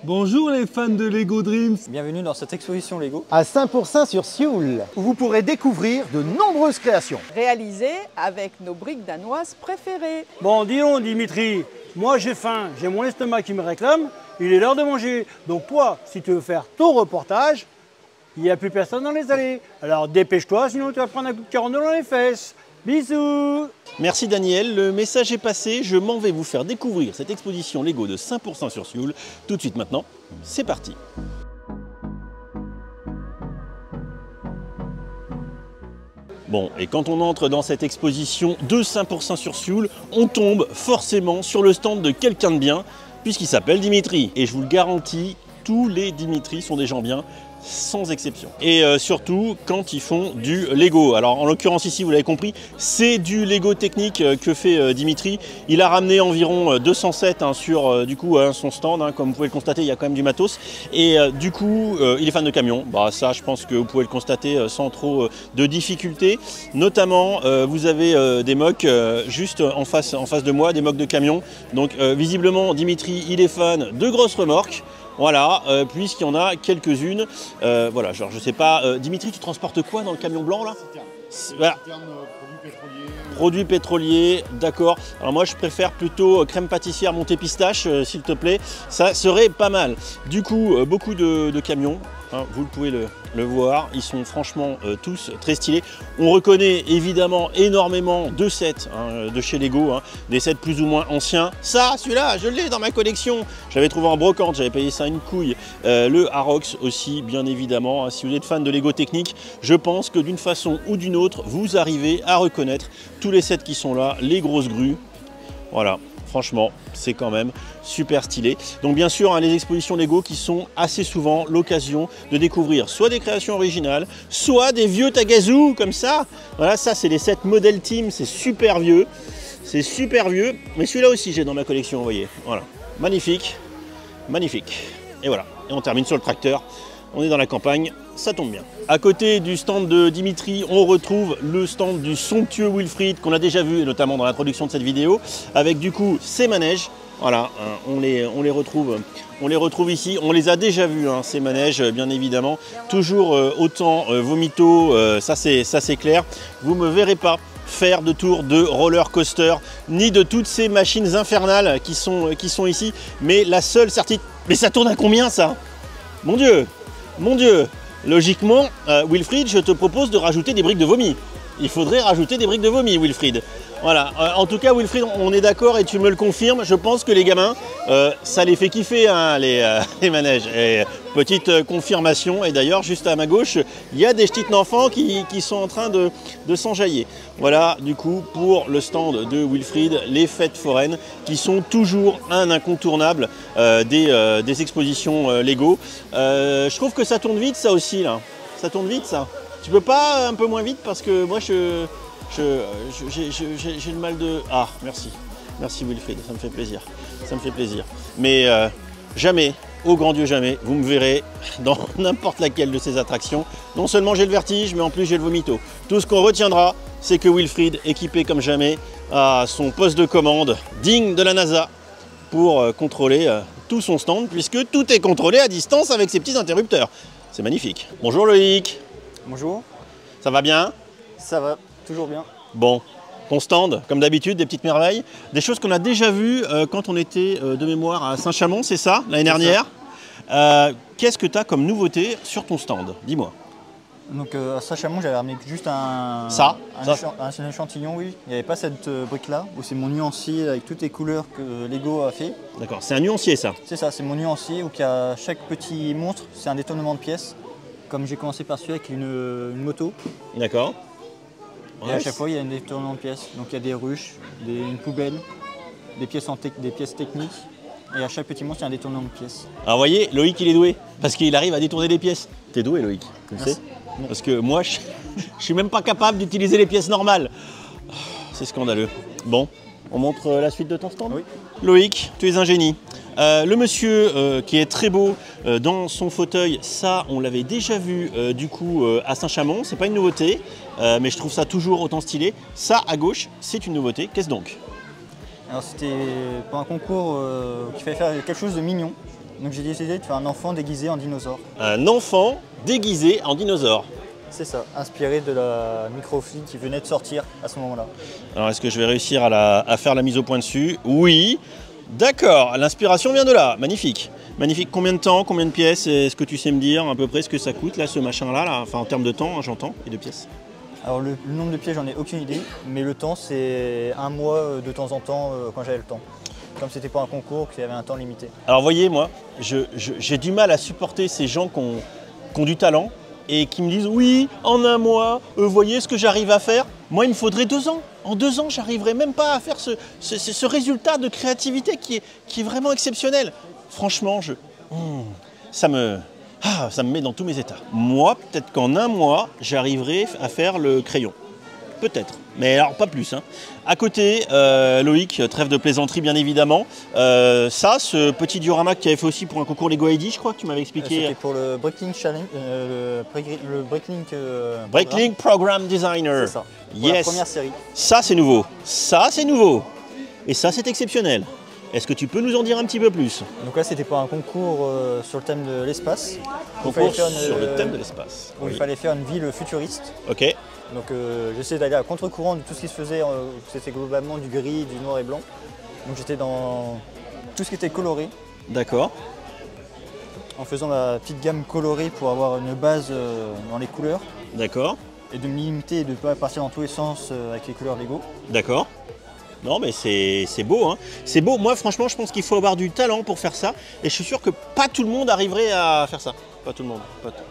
Bonjour les fans de Lego Dreams. Bienvenue dans cette exposition Lego à Saint-Pourçain-sur-Sioule, où vous pourrez découvrir de nombreuses créations. Réalisées avec nos briques danoises préférées. Bon, dis donc Dimitri, moi j'ai faim, j'ai mon estomac qui me réclame, il est l'heure de manger. Donc toi, si tu veux faire ton reportage, il n'y a plus personne dans les allées. Alors dépêche-toi, sinon tu vas prendre un coup de 42 dans les fesses. Bisous. Merci Daniel, le message est passé, je m'en vais vous faire découvrir cette exposition Lego de Saint-Pourçain-sur-Sioule. Tout de suite maintenant, c'est parti. Bon, et quand on entre dans cette exposition de Saint-Pourçain-sur-Sioule, on tombe forcément sur le stand de quelqu'un de bien, puisqu'il s'appelle Dimitri. Et je vous le garantis, tous les Dimitri sont des gens bien, sans exception. Et surtout quand ils font du Lego. Alors en l'occurrence ici, vous l'avez compris, c'est du Lego technique que fait Dimitri. Il a ramené environ 207 sur du coup son stand. Comme vous pouvez le constater, il y a quand même du matos. Et du coup, il est fan de camions. Bah ça, je pense que vous pouvez le constater sans trop de difficultés. Notamment, vous avez des moques juste en face de moi, des moques de camions. Donc visiblement, Dimitri, il est fan de grosses remorques. Voilà, puisqu'il y en a quelques-unes. Voilà, genre je sais pas, Dimitri, tu transportes quoi dans le camion blanc là? Voilà. Produits pétroliers, d'accord. Alors moi je préfère plutôt crème pâtissière montée pistache, s'il te plaît. Ça serait pas mal. Du coup, beaucoup de camions. Vous pouvez le voir, ils sont franchement tous très stylés. On reconnaît évidemment énormément de sets de chez Lego, des sets plus ou moins anciens. Ça, celui-là, je l'ai dans ma collection. J'avais trouvé en brocante, j'avais payé ça une couille. Le Arox aussi, bien évidemment. Si vous êtes fan de Lego technique, je pense que d'une façon ou d'une autre, vous arrivez à reconnaître tous les sets qui sont là, les grosses grues. Voilà. Franchement, c'est quand même super stylé. Donc bien sûr, les expositions Lego qui sont assez souvent l'occasion de découvrir soit des créations originales, soit des vieux Tagazu comme ça. Voilà, ça c'est les sets Model Team, c'est super vieux. C'est super vieux, mais celui-là aussi j'ai dans ma collection, vous voyez. Voilà, magnifique, magnifique. Et voilà, et on termine sur le tracteur. On est dans la campagne, ça tombe bien. À côté du stand de Dimitri, on retrouve le stand du somptueux Wilfried qu'on a déjà vu, notamment dans l'introduction de cette vidéo, avec du coup ces manèges. Voilà, on les retrouve ici. On les a déjà vus, ces manèges, bien évidemment. Toujours autant vomito, ça c'est clair. Vous ne me verrez pas faire de tour de roller coaster, ni de toutes ces machines infernales qui sont ici. Mais la seule certitude... Mais ça tourne à combien ça? Mon Dieu! Mon Dieu, logiquement, Wilfried, je te propose de rajouter des briques de vomi. Il faudrait rajouter des briques de vomi, Wilfried. Voilà, en tout cas, Wilfried, on est d'accord et tu me le confirmes. Je pense que les gamins, ça les fait kiffer, les manèges. Et petite confirmation, et d'ailleurs, juste à ma gauche, il y a des petits enfants qui sont en train de s'enjailler. Voilà, du coup, pour le stand de Wilfried, les fêtes foraines, qui sont toujours un incontournable des expositions Lego. Je trouve que ça tourne vite, ça aussi, là. Ça tourne vite, ça. Tu peux pas un peu moins vite, parce que moi, j'ai le mal de... Ah, merci. Merci Wilfried, ça me fait plaisir. Ça me fait plaisir. Mais jamais, au grand Dieu jamais, vous me verrez dans n'importe laquelle de ces attractions. Non seulement j'ai le vertige, mais en plus j'ai le vomito. Tout ce qu'on retiendra, c'est que Wilfried, équipé comme jamais, a son poste de commande digne de la NASA pour contrôler tout son stand, puisque tout est contrôlé à distance avec ces petits interrupteurs. C'est magnifique. Bonjour Loïc. Bonjour. Ça va bien? Ça va, toujours bien. Bon, ton stand, comme d'habitude, des petites merveilles, des choses qu'on a déjà vues quand on était de mémoire à Saint-Chamond, c'est ça, l'année dernière? Qu'est-ce que tu as comme nouveauté sur ton stand? Dis-moi. Donc à Saint-Chamond, j'avais ramené juste un échantillon, oui. Il n'y avait pas cette brique-là, où c'est mon nuancier avec toutes les couleurs que Lego a fait. D'accord, c'est un nuancier ça? C'est ça, c'est mon nuancier, où il y a chaque petit monstre, c'est un détournement de pièces. Comme j'ai commencé par celui avec une moto. D'accord. Et à chaque fois, il y a un détournement de pièces. Donc il y a des ruches, une poubelle, des pièces techniques. Et à chaque petit monstre, il y a un détournement de pièces. Alors vous voyez, Loïc, il est doué. Parce qu'il arrive à détourner des pièces. T'es doué, Loïc, tu le sais. Parce que moi, je suis même pas capable d'utiliser les pièces normales. C'est scandaleux. Bon, on montre la suite de ton stand? Oui. Loïc, tu es un génie. Le monsieur qui est très beau dans son fauteuil, ça on l'avait déjà vu du coup à Saint-Chamond, c'est pas une nouveauté, mais je trouve ça toujours autant stylé. Ça à gauche, c'est une nouveauté, qu'est-ce donc? Alors c'était pour un concours qu'il fallait faire quelque chose de mignon. Donc j'ai décidé de faire un enfant déguisé en dinosaure. Un enfant déguisé en dinosaure. C'est ça, inspiré de la microfille qui venait de sortir à ce moment-là. Alors est-ce que je vais réussir à faire la mise au point dessus? Oui. D'accord, l'inspiration vient de là. Magnifique. Magnifique. Combien de temps, combien de pièces? Est-ce que tu sais me dire à peu près ce que ça coûte là, ce machin-là là, enfin en termes de temps, hein, j'entends, et de pièces? Alors le nombre de pièces, j'en ai aucune idée, mais le temps, c'est un mois de temps en temps quand j'avais le temps. Comme c'était pas un concours, qu'il y avait un temps limité. Alors voyez, moi, j'ai du mal à supporter ces gens qui ont du talent et qui me disent oui, en un mois, voyez ce que j'arrive à faire. Moi, il me faudrait 2 ans. En 2 ans, j'arriverai même pas à faire ce résultat de créativité qui est vraiment exceptionnel. Franchement, ça me met dans tous mes états. Moi, peut-être qu'en un mois, j'arriverai à faire le crayon. Peut-être, mais alors pas plus. Hein. À côté, Loïc, trêve de plaisanterie bien évidemment. Ce petit diorama que tu avais fait aussi pour un concours Lego ID, je crois que tu m'avais expliqué. C'était pour le Bricklink Challenge, le Bricklink Bricklink Program Designer. C'est ça, pour yes. la première série. Ça c'est nouveau, ça c'est nouveau. Et ça c'est exceptionnel. Est-ce que tu peux nous en dire un petit peu plus? Donc là, c'était pour un concours sur le thème de l'espace. Concours sur le thème de l'espace. Où il fallait faire une ville futuriste. Ok. Donc j'essayais d'aller à contre-courant de tout ce qui se faisait, c'était globalement du gris, du noir et blanc. Donc j'étais dans tout ce qui était coloré. D'accord. En faisant ma petite gamme colorée pour avoir une base dans les couleurs. D'accord. Et de me limiter et de ne pas partir dans tous les sens avec les couleurs Lego. D'accord. Non mais c'est beau, hein. C'est beau. Moi franchement je pense qu'il faut avoir du talent pour faire ça. Et je suis sûr que pas tout le monde arriverait à faire ça. Pas tout le monde,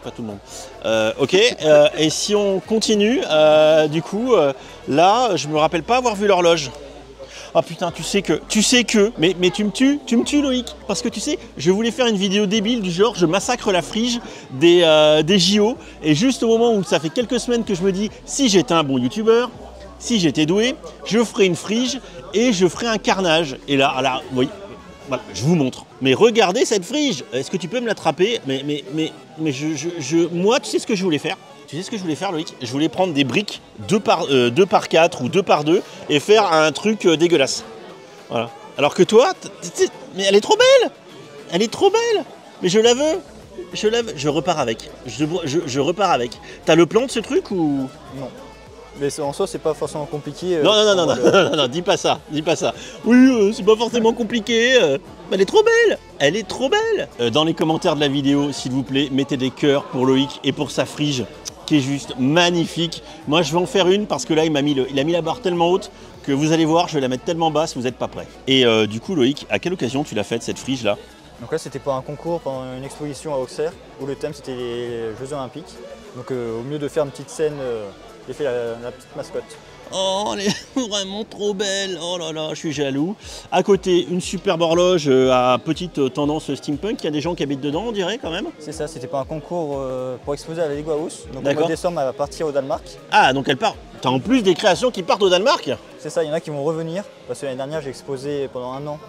pas tout le monde. Ok, et si on continue, du coup, là, je me rappelle pas avoir vu l'horloge. Ah putain, tu sais que, mais tu me tues Loïc, parce que tu sais, je voulais faire une vidéo débile du genre, je massacre la frige des JO, et juste au moment où ça fait quelques semaines que je me dis, si j'étais un bon youtubeur, si j'étais doué, je ferais une frige et je ferais un carnage. Et là, oui. Voilà, je vous montre. Mais regardez cette frige. Est-ce que tu peux me l'attraper? Mais moi, tu sais ce que je voulais faire? Tu sais ce que je voulais faire, Loïc? Je voulais prendre des briques 2 par 4 ou 2 par 2 et faire un truc dégueulasse. Voilà. Alors que toi, mais elle est trop belle. Elle est trop belle. Mais je la veux. Je repars avec. Je repars avec. T'as le plan de ce truc ou? Non. Mais en soi, c'est pas forcément compliqué. Non, dis pas ça, Oui, c'est pas forcément compliqué. Elle est trop belle. Elle est trop belle. Dans les commentaires de la vidéo, s'il vous plaît, mettez des cœurs pour Loïc et pour sa frige, qui est juste magnifique. Moi, je vais en faire une parce que là, il a mis la barre tellement haute que vous allez voir, je vais la mettre tellement basse, vous n'êtes pas prêts. Et du coup, Loïc, à quelle occasion tu l'as faite cette frige là? Donc là, c'était pour un concours pendant une exposition à Auxerre où le thème c'était les Jeux Olympiques. Donc au mieux de faire une petite scène. J'ai fait la petite mascotte. Oh, elle est vraiment trop belle. Oh là là, je suis jaloux. À côté, une superbe horloge à petite tendance steampunk. Il y a des gens qui habitent dedans, on dirait quand même. C'est ça, c'était pas un concours pour exposer à la Lego House. Donc au mois de décembre, elle va partir au Danemark. Ah, donc elle part. T'as en plus des créations qui partent au Danemark? C'est ça, il y en a qui vont revenir. Parce que l'année dernière, j'ai exposé pendant 1 an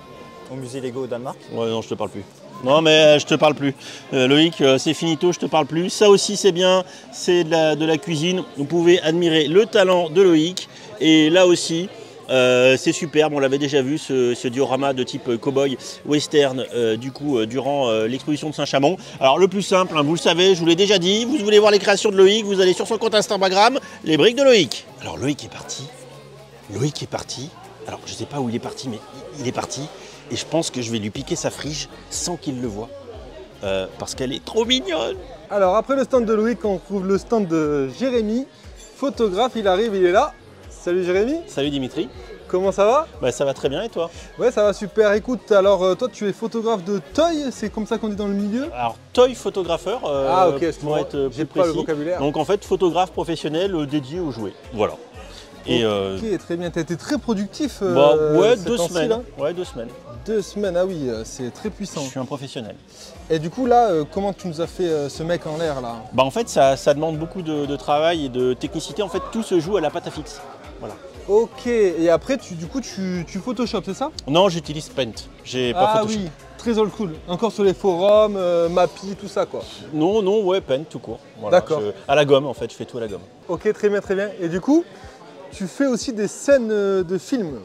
au musée Lego au Danemark. Ouais, non, je te parle plus. Non mais je te parle plus. Loïc, c'est finito, je te parle plus. Ça aussi c'est bien, c'est de la cuisine. Vous pouvez admirer le talent de Loïc. Et là aussi, c'est superbe. On l'avait déjà vu, ce diorama de type cow-boy western, durant l'exposition de Saint-Chamond. Alors le plus simple, hein, vous le savez, je vous l'ai déjà dit, vous voulez voir les créations de Loïc, vous allez sur son compte Instagram, les briques de Loïc. Alors Loïc est parti. Alors je sais pas où il est parti, mais il est parti. Et je pense que je vais lui piquer sa frige sans qu'il le voie. Parce qu'elle est trop mignonne. Alors après le stand de Loïc, on trouve le stand de Jérémy, photographe, il arrive, il est là. Salut Jérémy. Salut Dimitri. Comment ça va? Bah ça va très bien et toi? Ouais, ça va super. Écoute, alors toi tu es photographe de toy, c'est comme ça qu'on dit dans le milieu? Alors toy photographeur, ah ok, pour être j'ai plus pas le précis. vocabulaire. Donc en fait photographe professionnel dédié aux jouets. Voilà. Et ok, très bien. Tu as été très productif. Ouais, 2 temps-ci, semaines. là. Ouais, 2 semaines. 2 semaines, ah oui, c'est très puissant. Je suis un professionnel. Et du coup, là, comment tu nous as fait ce mec en l'air, là? Bah en fait, ça demande beaucoup de travail et de technicité. En fait, tout se joue à la pâte à fixe. Voilà. Ok, et après, tu Photoshop, c'est ça? Non, j'utilise Paint. J'ai pas Photoshop. Ah oui, très old school. Encore sur les forums, Mappy, tout ça, quoi. Non, ouais, Paint tout court. Voilà, d'accord. À la gomme, en fait, je fais tout à la gomme. Ok, très bien, très bien. Et du coup, tu fais aussi des scènes de films.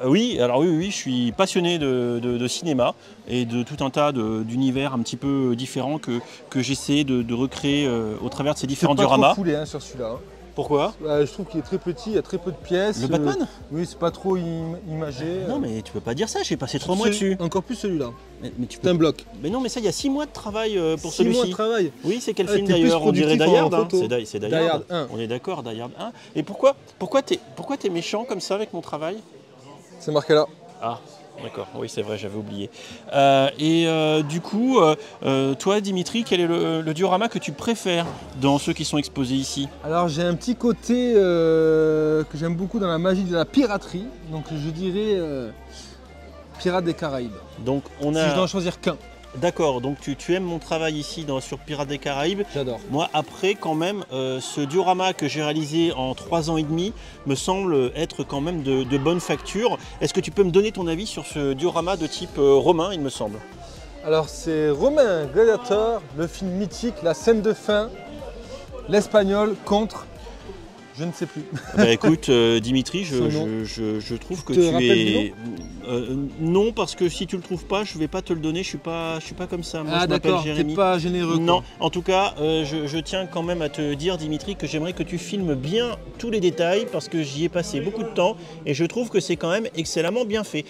Oui, alors oui, je suis passionné de cinéma et de tout un tas d'univers un petit peu différents que j'essaie de recréer au travers de ces différents dioramas. C'est pas trop foulé hein, sur celui-là. Hein. Pourquoi? Je trouve qu'il est très petit, il y a très peu de pièces. Le Batman? Oui, c'est pas trop imagé. Non, mais tu peux pas dire ça, j'ai passé 3 mois dessus. Encore plus celui-là. Mais tu C'est un bloc. Mais non, mais ça, il y a 6 mois de travail pour 6 celui-ci. mois de travail. Oui, c'est quel Ah, film t'es plus d'ailleurs? On dirait productif Die en Hard. Hein. photo. C'est Die Die Hard. Hard 1. On est d'accord, Die Hard 1. Et pourquoi t'es méchant comme ça avec mon travail? C'est marqué là. Ah, d'accord, oui c'est vrai, j'avais oublié. Du coup, toi Dimitri, quel est le diorama que tu préfères dans ceux qui sont exposés ici? Alors j'ai un petit côté que j'aime beaucoup dans la magie de la piraterie, donc je dirais Pirates des Caraïbes. Donc Si je dois en choisir qu'un. D'accord, donc tu aimes mon travail ici sur Pirates des Caraïbes. J'adore. Moi après quand même, ce diorama que j'ai réalisé en 3 ans et demi me semble être quand même de bonne facture. Est-ce que tu peux me donner ton avis sur ce diorama de type romain, il me semble? Alors c'est Romain Gladiator, le film mythique, la scène de fin, l'espagnol contre, je ne sais plus. Bah écoute Dimitri, Son nom. je trouve que Tu te tu rappelles es... non, parce que si tu le trouves pas, je vais pas te le donner, je suis pas comme ça. Moi, Ah je m'appelle d'accord, t'es Jérémy. pas généreux. Non, quoi. en tout cas, je tiens quand même à te dire, Dimitri, que j'aimerais que tu filmes bien tous les détails parce que j'y ai passé beaucoup de temps et je trouve que c'est quand même excellemment bien fait.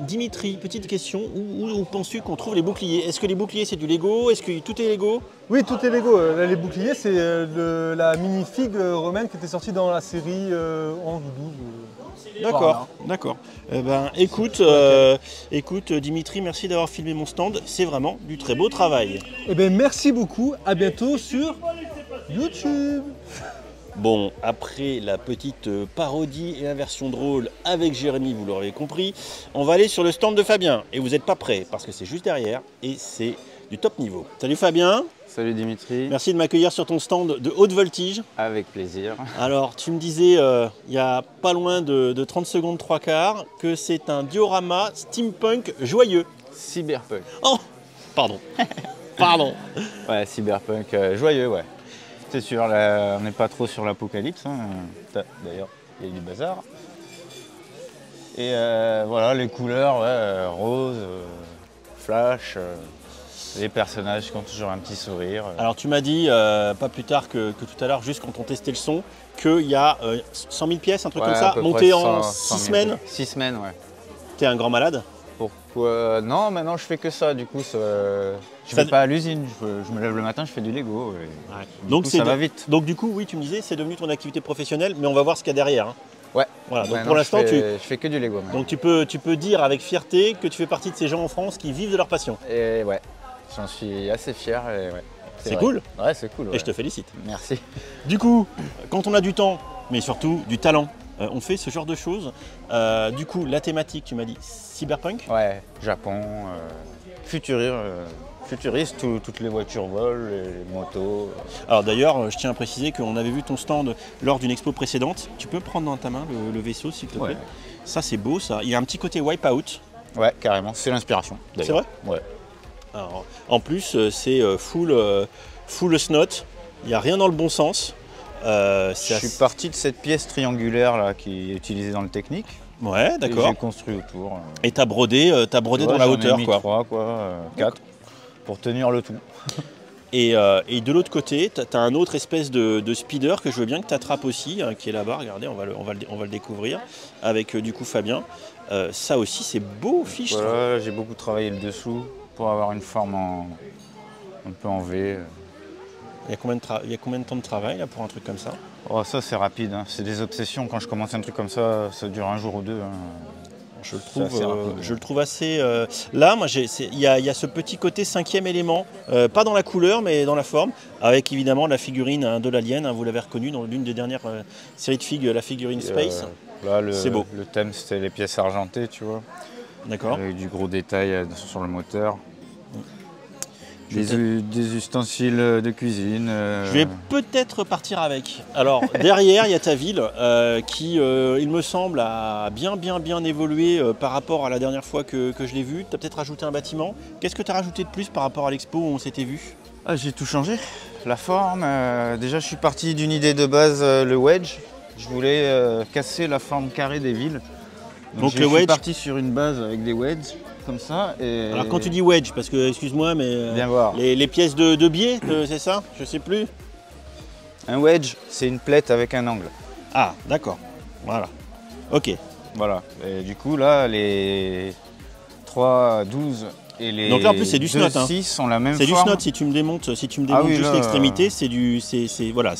Dimitri, petite question, où penses-tu qu'on trouve les boucliers? Est-ce que les boucliers c'est du Lego? Est-ce que tout est Lego? Oui, tout est Lego. Là, les boucliers, c'est la mini-figue romaine qui était sortie dans la série 11 ou 12. D'accord, d'accord. Écoute, Dimitri, merci d'avoir filmé mon stand. C'est vraiment du très beau travail. Eh bien, merci beaucoup. À bientôt sur YouTube. Bon, après la petite parodie et inversion drôle avec Jérémy, vous l'aurez compris, on va aller sur le stand de Fabien. Et vous n'êtes pas prêts parce que c'est juste derrière et c'est du top niveau. Salut Fabien. Salut Dimitri. Merci de m'accueillir sur ton stand de haute voltige. Avec plaisir. Alors, tu me disais il y a pas loin de 30 secondes, 3 quarts, que c'est un diorama steampunk joyeux. Cyberpunk. Oh, pardon. Pardon. Ouais, cyberpunk joyeux, ouais. C'est sûr, là, on n'est pas trop sur l'apocalypse. Hein. D'ailleurs, il y a du bazar. Et voilà, les couleurs, ouais, rose, flash. Les personnages qui ont toujours un petit sourire. Alors tu m'as dit, pas plus tard que tout à l'heure, juste quand on testait le son, qu'il y a 100 000 pièces, un truc comme ça, monté en 6 semaines. 6 semaines, ouais. T'es un grand malade? Pourquoi? Non, maintenant je fais que ça, du coup, je vais pas à l'usine, je me lève le matin, je fais du Lego. Et Ouais. donc ça va vite. Donc du coup, oui, tu me disais, c'est devenu ton activité professionnelle, mais on va voir ce qu'il y a derrière. Hein. Ouais. Voilà, donc Maintenant, pour l'instant, je fais que du Lego. Maintenant. Donc tu peux dire avec fierté que tu fais partie de ces gens en France qui vivent de leur passion. Et ouais, j'en suis assez fier. Et ouais, C'est vrai. cool. Ouais, c'est cool. Et Ouais. je te félicite. Merci. Du coup, quand on a du temps, mais surtout du talent, on fait ce genre de choses. Du coup, la thématique, tu m'as dit cyberpunk. Ouais, Japon, futuriste, toutes les voitures volent, les motos. Alors d'ailleurs, je tiens à préciser qu'on avait vu ton stand lors d'une expo précédente. Tu peux prendre dans ta main le vaisseau, s'il te plaît. Ouais. Ça, c'est beau, ça. Il y a un petit côté Wipeout. Ouais, carrément, c'est l'inspiration. C'est vrai? Ouais. Alors, en plus, c'est full snot. Il n'y a rien dans le bon sens. Je suis parti de cette pièce triangulaire là qui est utilisée dans le technique. Ouais, Et d'accord. j'ai construit autour. Et t'as brodé dans la hauteur, quoi. 3, 4, pour tenir le tout. Et de l'autre côté, tu as un autre espèce de speeder que je veux bien que tu attrapes aussi, hein, qui est là-bas. Regardez, on va le découvrir avec du coup Fabien. Ça aussi, c'est beau, fiche. Voilà, j'ai beaucoup travaillé le dessous pour avoir une forme un peu en V. Il y a combien de temps de travail là, pour un truc comme ça? Oh, ça c'est rapide, hein. C'est des obsessions. Quand je commence un truc comme ça dure un jour ou deux. Hein. Je le trouve assez... Là, moi, il y a ce petit côté 5e élément, pas dans la couleur, mais dans la forme, avec évidemment la figurine hein, de l'Alien, hein, vous l'avez reconnu dans l'une des dernières séries de figues, la figurine Space. Là, c'est beau. Le thème, c'était les pièces argentées, tu vois. D'accord. Avec du gros détail sur le moteur. Des ustensiles de cuisine. Je vais peut-être partir avec. Alors, derrière, il y a ta ville qui, il me semble, a bien évolué par rapport à la dernière fois que je l'ai vue. Tu as peut-être rajouté un bâtiment. Qu'est-ce que tu as rajouté de plus par rapport à l'expo où on s'était vu? Ah, j'ai tout changé. La forme, déjà je suis parti d'une idée de base, le wedge. Je voulais casser la forme carrée des villes Donc je le suis wedge. parti sur une base avec des wedges comme ça. Et... Alors quand tu dis wedge, parce que excuse-moi, mais Viens voir. les pièces de biais, c'est ça? Je sais plus. Un wedge, c'est une plaite avec un angle. Ah, d'accord. Voilà. Ok. Voilà. Et du coup, là, les 3, 12 et les Donc là, en plus, c'est du 2, snot, hein. 6 sont la même C'est du forme. snot si tu me démontes, oui, là, juste l'extrémité, c'est du. Voilà,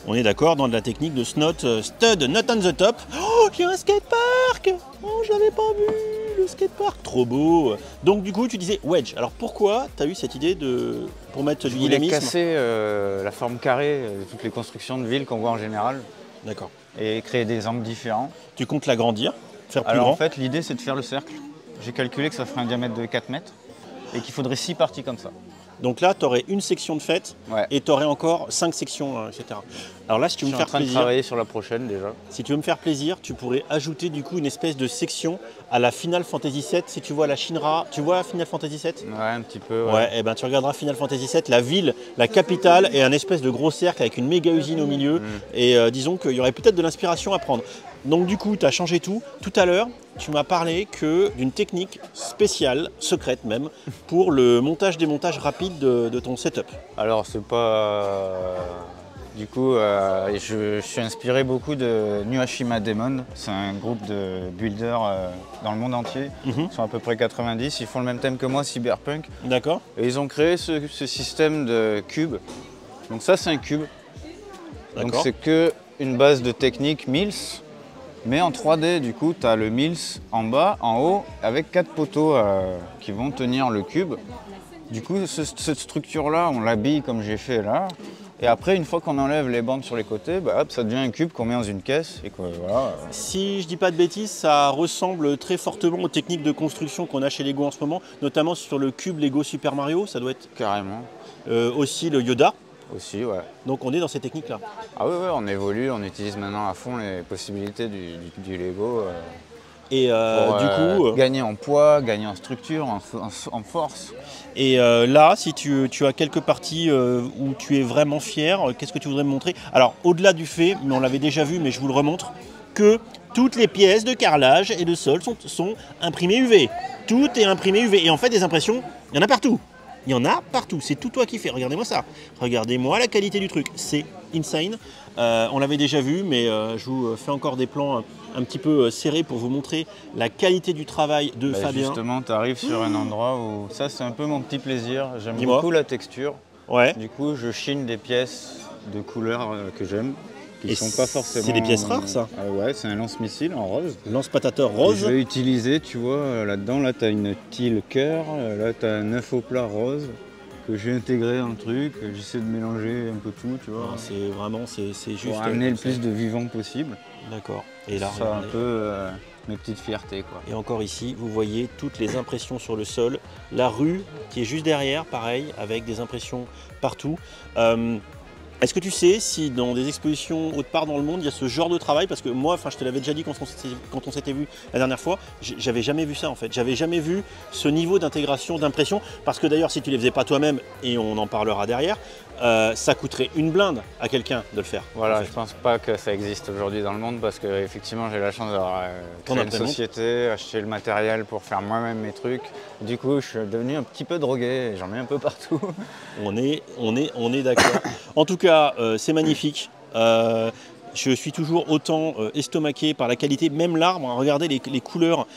on est d'accord dans de la technique de snot, stud, not on the top. Oh, j'ai un skatepark! Oh, je l'avais pas vu, le skatepark. Trop beau. Donc du coup, tu disais wedge. Alors pourquoi tu as eu cette idée pour mettre Je du voulais dynamisme? casser la forme carrée de toutes les constructions de ville qu'on voit en général D'accord. et créer des angles différents. Tu comptes l'agrandir, faire plus Alors grand? en fait, l'idée c'est de faire le cercle. J'ai calculé que ça ferait un diamètre de 4 mètres et qu'il faudrait 6 parties comme ça. Donc là, tu aurais une section de fête Ouais. et tu aurais encore 5 sections, etc. Alors là, si tu Je veux me suis en faire train de plaisir, travailler sur la prochaine déjà. si tu veux me faire plaisir, tu pourrais ajouter du coup une espèce de section à la Final Fantasy VII. Si tu vois la Shinra, tu vois Final Fantasy VII? Ouais, un petit peu. Ouais, et ben tu regarderas Final Fantasy VII, la ville, la capitale et un espèce de gros cercle avec une méga usine au milieu. Et disons qu'il y aurait peut-être de l'inspiration à prendre. Donc du coup, tu as changé tout. Tout à l'heure, tu m'as parlé d'une technique spéciale, secrète même, pour le montage-démontage rapide de ton setup. Alors c'est pas... Du coup, je suis inspiré beaucoup de Nuashima Demon. C'est un groupe de builders dans le monde entier. Ils sont à peu près 90. Ils font le même thème que moi, Cyberpunk. D'accord. Et ils ont créé ce système de cubes. Donc ça, c'est un cube. Donc D'accord. c'est que une base de technique Mills. Mais en 3D, du coup, tu as le Mills en bas, en haut, avec 4 poteaux qui vont tenir le cube. Du coup, cette structure-là, on l'habille comme j'ai fait là. Et après, une fois qu'on enlève les bandes sur les côtés, bah, hop, ça devient un cube qu'on met dans une caisse. Et voilà. Si je dis pas de bêtises, ça ressemble très fortement aux techniques de construction qu'on a chez Lego en ce moment, notamment sur le cube Lego Super Mario, ça doit être Carrément. aussi le Yoda. Aussi, ouais. Donc on est dans ces techniques-là. Ah oui, on évolue, on utilise maintenant à fond les possibilités du Lego. Et du coup, gagner en poids, gagner en structure, en force. Et là, si tu as quelques parties où tu es vraiment fier, qu'est-ce que tu voudrais me montrer? Alors, au-delà du fait, mais on l'avait déjà vu, mais je vous le remontre, que toutes les pièces de carrelage et de sol sont imprimées UV. Tout est imprimé UV. Et en fait, des impressions, il y en a partout. Il y en a partout. C'est tout toi qui fais. Regardez-moi ça. Regardez-moi la qualité du truc. C'est insane. On l'avait déjà vu, mais je vous fais encore des plans un petit peu serrés pour vous montrer la qualité du travail de Fabien. Justement, tu arrives sur un endroit où ça, c'est un peu mon petit plaisir. J'aime Dis-moi. beaucoup la texture. Ouais. Du coup, je chine des pièces de couleurs que j'aime. Qui sont pas forcément... C'est des pièces rares, ça? Ouais, c'est un lance-missile en rose. Lance-patateur Et rose. je vais utiliser, tu vois, là-dedans, là, tu as une tile cœur, là, tu as un œuf au plat rose que j'ai intégré dans le truc. J'essaie de mélanger un peu tout, tu vois. Ah, c'est vraiment, c'est juste... Pour amener le plus de vivant possible. D'accord. Et là, ça, regardez. un peu mes petites fiertés, quoi. Et encore ici, vous voyez toutes les impressions sur le sol. La rue qui est juste derrière, pareil, avec des impressions partout. Est-ce que tu sais si dans des expositions autre part dans le monde, il y a ce genre de travail? Parce que moi, je te l'avais déjà dit quand on s'était vu la dernière fois, j'avais jamais vu ça en fait. J'avais jamais vu ce niveau d'intégration, d'impression. Parce que d'ailleurs, si tu les faisais pas toi-même, et on en parlera derrière, ça coûterait une blinde à quelqu'un de le faire. Voilà, en fait. je pense pas que ça existe aujourd'hui dans le monde parce que effectivement j'ai la chance d'avoir créé une société, acheter le matériel pour faire moi-même mes trucs. Du coup, je suis devenu un petit peu drogué et j'en mets un peu partout. On est d'accord. En tout cas, c'est magnifique. Je suis toujours autant estomaqué par la qualité, même l'arbre. Hein, regardez les couleurs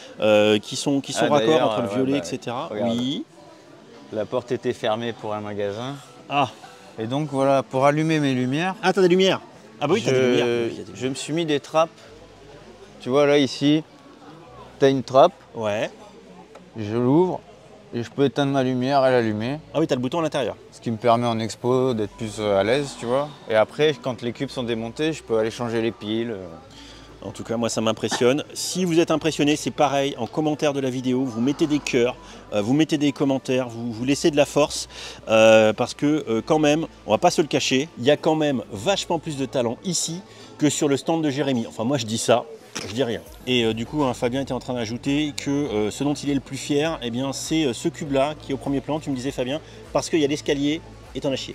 qui sont raccords entre le violet, etc. Regarde. Oui. La porte était fermée pour un magasin. Ah. Et donc voilà, pour allumer mes lumières. Ah, t'as des lumières. Ah bah oui, t'as des lumières. Je me suis mis des trappes. Tu vois là ici, t'as une trappe. Ouais. Je l'ouvre et je peux éteindre ma lumière et l'allumer. Ah oui, t'as le bouton à l'intérieur. Ce qui me permet en expo d'être plus à l'aise, tu vois. Et après, quand les cubes sont démontés, je peux aller changer les piles. En tout cas, moi, ça m'impressionne. Si vous êtes impressionné, c'est pareil. En commentaire de la vidéo, vous mettez des cœurs, vous mettez des commentaires, vous laissez de la force. Parce que quand même, on va pas se le cacher, il y a quand même vachement plus de talent ici que sur le stand de Jérémy. Enfin, moi, je dis ça. Je dis rien. Et du coup, Fabien était en train d'ajouter que ce dont il est le plus fier, eh bien, c'est ce cube-là qui est au premier plan. Tu me disais, Fabien, parce qu'il y a l'escalier et t'en as chié.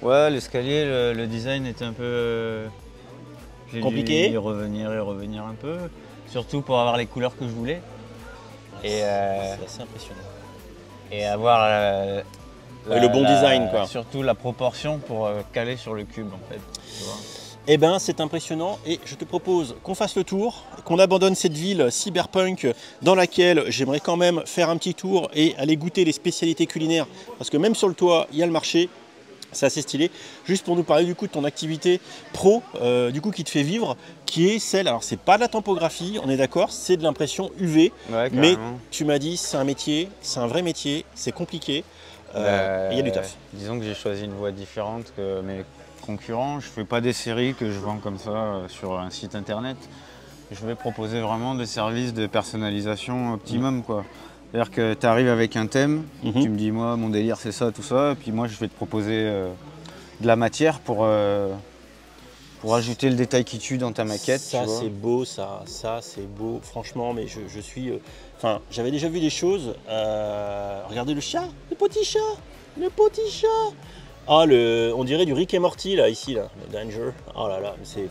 Ouais, l'escalier, le design était un peu... Compliqué. J'ai dû y revenir un peu. surtout pour avoir les couleurs que je voulais. Et, C'est assez impressionnant. et avoir le bon design, quoi. Surtout la proportion pour caler sur le cube en fait. Tu vois. Eh ben, c'est impressionnant et je te propose qu'on fasse le tour, qu'on abandonne cette ville cyberpunk dans laquelle j'aimerais quand même faire un petit tour et aller goûter les spécialités culinaires parce que même sur le toit, il y a le marché. C'est assez stylé. Juste pour nous parler du coup de ton activité pro, du coup qui te fait vivre, qui est celle, alors c'est pas de la tempographie, on est d'accord, c'est de l'impression UV, Ouais, mais carrément. tu m'as dit c'est un métier, c'est un vrai métier, c'est compliqué, il y a du taf. Disons que j'ai choisi une voie différente que mes concurrents. Je fais pas des séries que je vends comme ça sur un site internet. Je vais proposer vraiment des services de personnalisation optimum, quoi. C'est-à-dire que tu arrives avec un thème, tu me dis moi mon délire c'est ça, tout ça, et puis moi je vais te proposer de la matière pour ajouter le détail qui tue dans ta maquette. Ça tu vois. c'est beau, ça c'est beau, franchement, mais je suis... Enfin, j'avais déjà vu des choses, regardez le chat, le petit chat. Ah, on dirait du Rick et Morty là, ici, là, le Danger. Oh là là, c'est...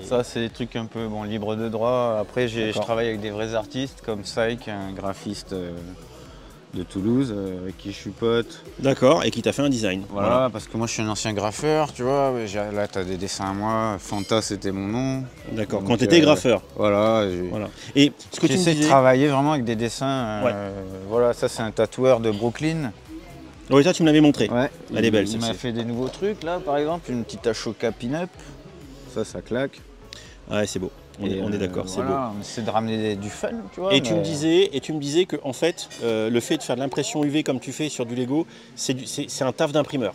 Ça, c'est des trucs un peu libres de droit. Après, je D'accord. travaille avec des vrais artistes comme Syke, un graphiste de Toulouse, avec qui je suis pote. D'accord, et qui t'a fait un design. Voilà, parce que moi, je suis un ancien graffeur, tu vois. Là, tu as des dessins à moi. Fanta, c'était mon nom. D'accord, Donc, quand tu étais graffeur. Voilà. Voilà. Et ce que tu me J'essaie de disais... travailler vraiment avec des dessins. Ouais. Voilà, ça, c'est un tatoueur de Brooklyn. Oui, ça tu me l'avais montré. Ouais. Elle est belle, Il m'a celle-ci. fait des nouveaux trucs, là, par exemple. Une petite Ashoka pin-up. Ça claque. Ouais, c'est beau. On est d'accord, c'est beau. On essaie de ramener du fun, tu vois. Et tu me disais que en fait, le fait de faire de l'impression UV comme tu fais sur du Lego, c'est un taf d'imprimeur.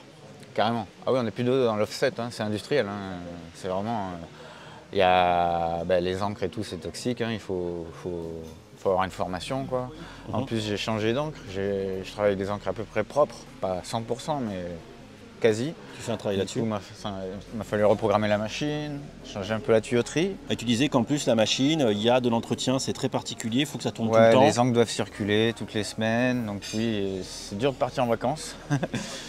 Carrément. Ah oui, on n'est plus dans l'offset, hein, c'est industriel. Hein. C'est vraiment... Il y a les encres et tout, c'est toxique. Hein, il faut avoir une formation, quoi. En plus, j'ai changé d'encre. Je travaille avec des encres à peu près propres. Pas 100%, mais quasi. Tu fais un travail là-dessus. Il m'a fallu reprogrammer la machine, changer un peu la tuyauterie. Et tu disais qu'en plus la machine, il y a de l'entretien, c'est très particulier, il faut que ça tourne tout Ouais, le temps. les encres doivent circuler toutes les semaines, donc oui, c'est dur de partir en vacances.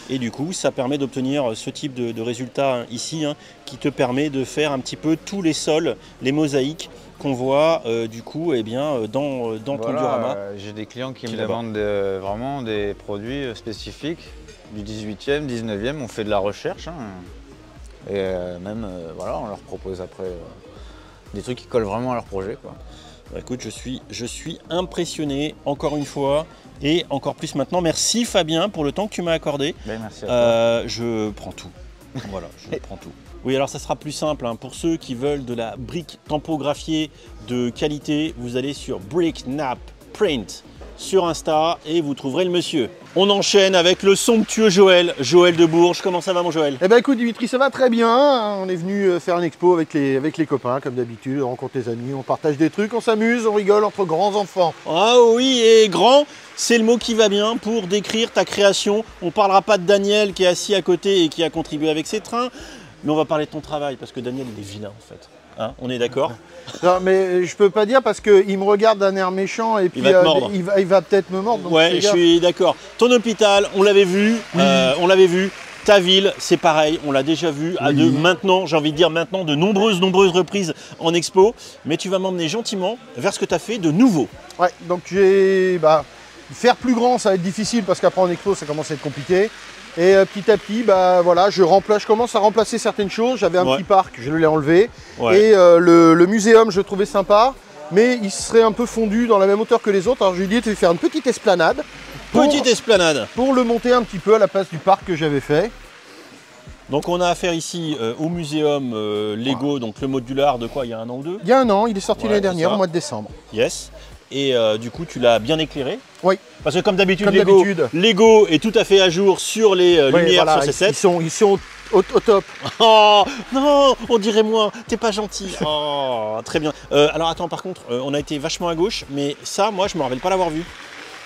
Et du coup, ça permet d'obtenir ce type de résultat ici, hein, qui te permet de faire un petit peu tous les sols, les mosaïques qu'on voit du coup dans ton diorama. J'ai des clients qui me là-bas. demandent vraiment des produits spécifiques du 18e, 19e, on fait de la recherche. Hein. Et même, on leur propose après des trucs qui collent vraiment à leur projet, quoi. Bah, écoute, je suis impressionné encore une fois et encore plus maintenant. Merci Fabien pour le temps que tu m'as accordé. Merci à toi. Je prends tout. Voilà, je prends tout. Oui, alors ça sera plus simple, hein. Pour ceux qui veulent de la brique tampographiée de qualité, vous allez sur Brick Nap Print sur Insta et vous trouverez le monsieur. On enchaîne avec le somptueux Joël de Bourges. Comment ça va mon Joël? Eh ben écoute Dimitri, ça va très bien. On est venu faire une expo avec les copains, comme d'habitude. On rencontre les amis, on partage des trucs, on s'amuse, on rigole entre grands enfants. Ah oui, et grand, c'est le mot qui va bien pour décrire ta création. On ne parlera pas de Daniel qui est assis à côté et qui a contribué avec ses trains, mais on va parler de ton travail parce que Daniel il est vilain en fait. Hein, on est d'accord? Non mais je peux pas dire parce qu'il me regarde d'un air méchant et puis va te mordre. il va peut-être me mordre. donc Ouais, fais je gaffe. suis d'accord. Ton hôpital, on l'avait vu, Ta ville, c'est pareil, on l'a déjà vu à j'ai envie de dire maintenant, de nombreuses reprises en expo. Mais tu vas m'emmener gentiment vers ce que tu as fait de nouveau. Ouais, donc faire plus grand, ça va être difficile parce qu'après en expo, ça commence à être compliqué. Et petit à petit, je commence à remplacer certaines choses. J'avais un petit parc, je l'ai enlevé. Ouais. Et le muséum, je le trouvais sympa, mais il serait un peu fondu dans la même hauteur que les autres. Alors je lui ai dit de faire une petite esplanade. Petite esplanade. Pour le monter un petit peu à la place du parc que j'avais fait. Donc on a affaire ici au muséum Lego, donc le modular de quoi, il y a 1 an ou 2? Il y a 1 an, il est sorti l'année dernière, ça. au mois de décembre. Yes. Et du coup, tu l'as bien écré. Oui. Parce que comme d'habitude, Comme Lego, d'habitude. Lego est tout à fait à jour sur les lumières voilà, sur ces sets. ils sont au top. Oh non, on dirait moins, t'es pas gentil. Oh, très bien. Alors attends, par contre, on a été vachement à gauche, mais ça, moi, je me rappelle pas l'avoir vu.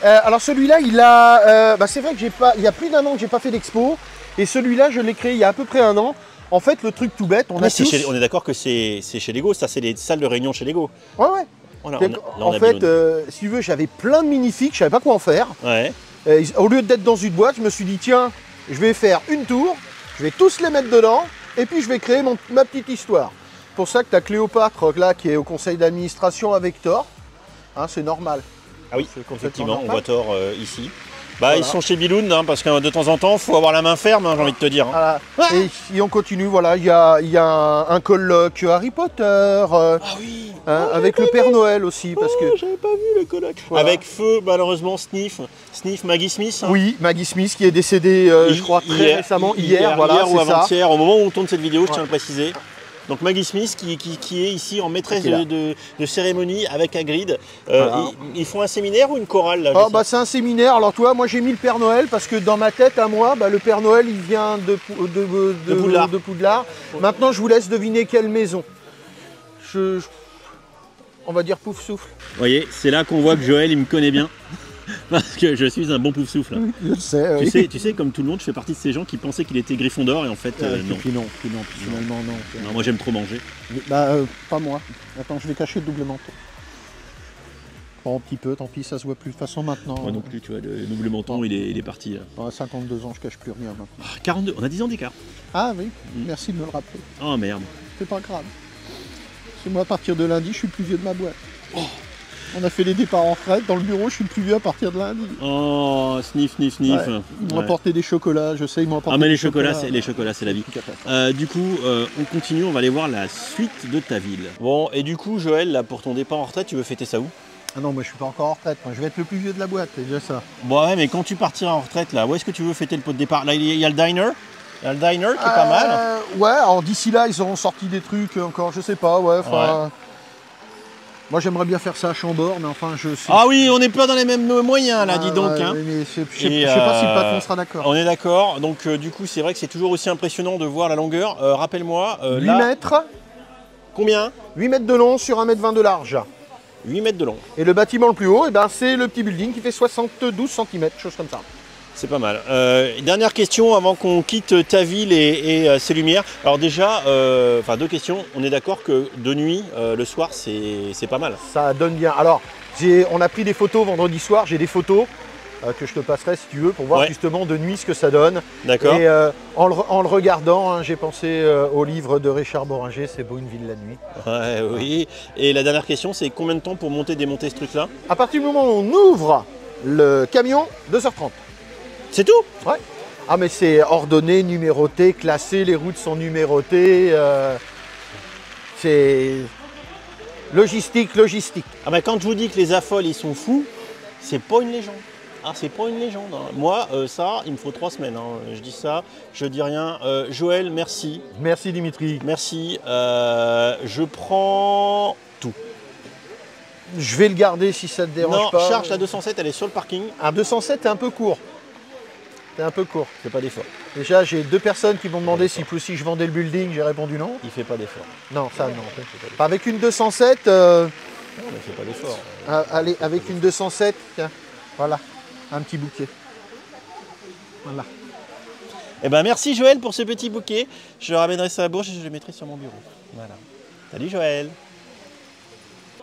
Alors celui-là, c'est vrai que il y a plus d'1 an que j'ai pas fait d'expo. Et celui-là, je l'ai créé il y a à peu près 1 an. En fait, le truc tout bête, on est d'accord que c'est chez Lego, ça c'est les salles de réunion chez Lego. Ouais. Voilà, En fait, si tu veux, j'avais plein de minifigs, je savais pas quoi en faire. Ouais. Au lieu d'être dans une boîte, je me suis dit, tiens, je vais faire une tour, je vais tous les mettre dedans, et puis je vais créer ma petite histoire. pour ça que tu as Cléopâtre là, qui est au conseil d'administration avec Thor. Hein, c'est normal. Ah oui, C'est complètement effectivement, on normal. voit Thor ici. Bah, Voilà. ils sont chez Biloun, hein, parce que de temps en temps, il faut avoir la main ferme, hein, j'ai envie de te dire. Hein. Voilà. Et on continue, voilà, il y a un colloque Harry Potter, Oui. avec le Père Noël aussi, parce que... J'avais pas vu le colloque. Voilà. Avec feu, malheureusement, Sniff, Maggie Smith. Hein. Oui, Maggie Smith qui est décédée, je crois, très récemment, hier, voilà, hier ou c'est ça. avant-hier, au moment où on tourne cette vidéo, je tiens à le préciser. Donc Maggie Smith qui est ici en maîtresse Qui est là. de cérémonie avec Hagrid. Voilà. Ils font un séminaire ou une chorale là, je Oh, sais bah, c'est un séminaire, alors toi, moi j'ai mis le Père Noël, parce que dans ma tête, à moi, bah, le Père Noël, il vient de Poudlard. Poudlard. Maintenant, je vous laisse deviner quelle maison. On va dire pouf souffle. Vous voyez, c'est là qu'on voit que Joël, il me connaît bien. Parce que je suis un bon pouf souffle. Je le sais, Tu sais, comme tout le monde, je fais partie de ces gens qui pensaient qu'il était Gryffondor et en fait, non. Puis non, finalement non. Non, moi j'aime trop manger. Bah, pas moi. Attends, je vais cacher le double manteau. Bon, un petit peu, tant pis, ça se voit plus de toute façon maintenant. Moi non plus, tu vois, le double menton, il est parti. Là. À 52 ans, je cache plus rien maintenant. Ah, 42, on a 10 ans d'écart. Ah oui, merci de me le rappeler. Oh merde. C'est pas grave. C'est moi, à partir de lundi, je suis le plus vieux de ma boîte. On a fait les départs en retraite. Dans le bureau, je suis le plus vieux à partir de lundi. Oh, sniff. Ouais. Ils m'ont apporté des chocolats, je sais, ils m'ont apporté Ah mais des les chocolats, c'est la vie. Du coup, on continue, on va aller voir la suite de ta ville. Bon, et du coup, Joël, là, pour ton départ en retraite, tu veux fêter ça où? Ah non, moi je suis pas encore en retraite. Moi, je vais être le plus vieux de la boîte, c'est déjà ça. Bon ouais, mais quand tu partiras en retraite, là, où est-ce que tu veux fêter le pot de départ? Là, il y a le diner. Il y a le diner qui est pas mal. Ouais, alors d'ici là, ils auront sorti des trucs encore, je sais pas, ouais. Moi, j'aimerais bien faire ça à Chambord, mais enfin, je sais. Ah oui, on n'est pas dans les mêmes moyens, là, dis donc. Ouais, Hein. mais je sais pas si le patron sera d'accord. On est d'accord. Donc, du coup, c'est vrai que c'est toujours aussi impressionnant de voir la longueur. Rappelle-moi, 8 là, mètres, combien? 8 mètres de long sur 1,20 m de large. 8 mètres de long. Et le bâtiment le plus haut, eh ben, c'est le petit building qui fait 72 cm, chose comme ça. C'est pas mal. Dernière question avant qu'on quitte ta ville et ses lumières. Alors déjà, deux questions. On est d'accord que de nuit, le soir, c'est pas mal. Ça donne bien. Alors, on a pris des photos vendredi soir, j'ai des photos que je te passerai si tu veux pour voir justement de nuit ce que ça donne. D'accord. Et en le regardant, hein, j'ai pensé au livre de Richard Boringer, C'est beau une ville la nuit. Ouais, oui. Et la dernière question, c'est combien de temps pour monter, démonter ce truc-là? À partir du moment où on ouvre le camion, 2h30. C'est tout? Ouais. Ah mais c'est ordonné, numéroté, classé, les routes sont numérotées. C'est logistique. Ah bah quand je vous dis que les affoles, ils sont fous, c'est pas une légende. Ah, c'est pas une légende. Hein. Moi, ça, il me faut 3 semaines. Hein. Je dis ça, je dis rien. Joël, merci. Merci Dimitri. Merci. Je prends tout. Je vais le garder si ça te dérange pas. Non, charge la 207, elle est sur le parking. Un 207, t'es un peu court. T'es un peu court. Il fait pas d'effort. Déjà, j'ai 2 personnes qui m'ont demandé si je vendais le building. J'ai répondu non. Il fait pas d'effort. Non, ça non. Avec une 207, Non, mais il fait pas d'effort. allez, avec une 207, tiens, voilà, un petit bouquet. Voilà. Eh ben merci Joël pour ce petit bouquet. Je le ramènerai sur la bourse et je le mettrai sur mon bureau. Voilà. Salut Joël.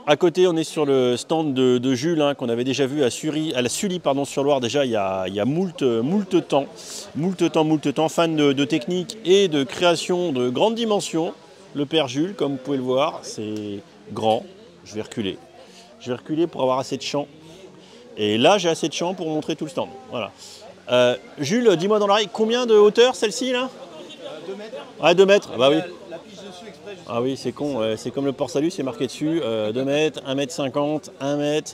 À côté, on est sur le stand de Jules, hein, qu'on avait déjà vu à la Sully sur Loire déjà il y a moult temps, fan de technique et de création de grandes dimensions. Le père Jules, comme vous pouvez le voir, c'est grand. Je vais reculer pour avoir assez de champ. Et là, j'ai assez de champ pour montrer tout le stand. Voilà. Jules, dis-moi dans l'oreille, combien de hauteur celle-ci là? 2 mètres. Ouais, 2 mètres, bah oui. La pige dessus exprès. Ah oui, c'est con, c'est comme le port salut, c'est marqué dessus, 2 mètres, 1 mètre 50, 1 mètre